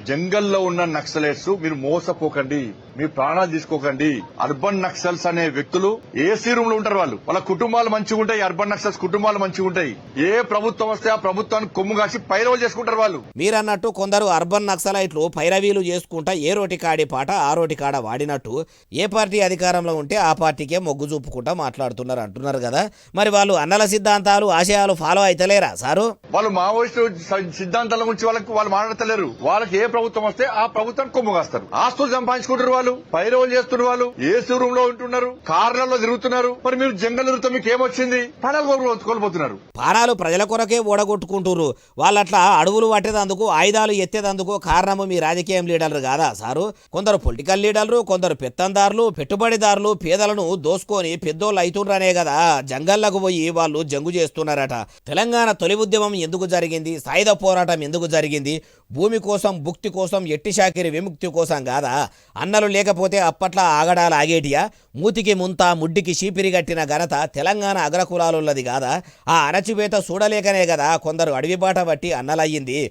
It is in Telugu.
జంగల్లో ఉన్న నక్సలైట్స్ మీరు మోసపోకండి, మీ ప్రాణాలు తీసుకోకండి. అర్బన్ నక్సల్స్ అనే వ్యక్తులు ఏసీ రూమ్ లో ఉంటారు. వాళ్ళ కుటుంబాలు మంచిగా ఉంటాయి. అర్బన్ నక్సల్స్ కుటుంబాలు మంచిగా ఉంటాయి. ఏ ప్రభుత్వం వస్తే ఆ ప్రభుత్వానికి కొమ్ము కాసి పైరవులు చేసుకుంటారు వాళ్ళు. మీరన్నట్టు కొందరు అర్బన్ నక్సలైట్లు పైరవీలు చేసుకుంటా ఏ రోటి కాడి పాట ఆ రోటి కాడ వాడినట్టు ఏ పార్టీ అధికారంలో ఉంటే ఆ పార్టీకే మొగ్గు చూపుకుంటా మాట్లాడుతున్నారు అంటున్నారు కదా. మరి వాళ్ళు అన్నల సిద్ధాంతాలు ఆశయాలు ఫాలో అయితలేరా సారు? వాళ్ళు మావోయిస్టు సిద్ధాంతాల గురించి వాళ్ళు మాట్లాడతలేరు. వాళ్ళకి ఏ ప్రభుత్వం వస్తే ఆ ప్రభుత్వానికి కొమ్ము కాస్తారు. ఆస్తులు సంపాదించుకుంటారు వాళ్ళు, పైరవులు చేస్తున్నారు వాళ్ళు, ఏసీ రూమ్ లో ఉంటున్నారు, కార్లలో తిరుగుతున్నారు. మరి మీరు జంగల్ తిరుగుతా మీకు ఏమొచ్చింది? ప్రాణాలు కోల్పోతున్నారు. ప్రాణాలు ప్రజల కొరకే ఓడగొట్టుకుంటున్నారు. వాళ్ళట్లా అడవులు పట్టేదందుకు ఆయుధాలు ఎత్తేదందుకు కారణము మీ రాజకీయం లీడర్లు కాదా సారు? కొందరు పొలిటికల్ లీడర్లు, కొందరు పెత్తందారులు, పెట్టుబడిదారులు పేదలను దోసుకొని పెద్దోళ్ళు అవుతుండ్రనే కదా జంగల్లకు పోయి వాళ్ళు జంగు చేస్తున్నారట. తెలంగాణ తొలి ఉద్యమం ఎందుకు జరిగింది? సాయుధ పోరాటం ఎందుకు జరిగింది? భూమి కోసం, భుక్తి కోసం, ఎట్టి షాకిరి విముక్తి కోసం కాదా? అన్నలు లేకపోతే అప్పట్లా ఆగడాలు ఆగేటియా? మూతికి ముంత ముడ్డికి చీపిరి గట్టిన ఘనత తెలంగాణ అగ్రకులాలున్నది కాదా? ఆ అణచివేత చూడలేకనే కదా కొందరు అడవిబాట బట్టి అన్నలయ్యింది.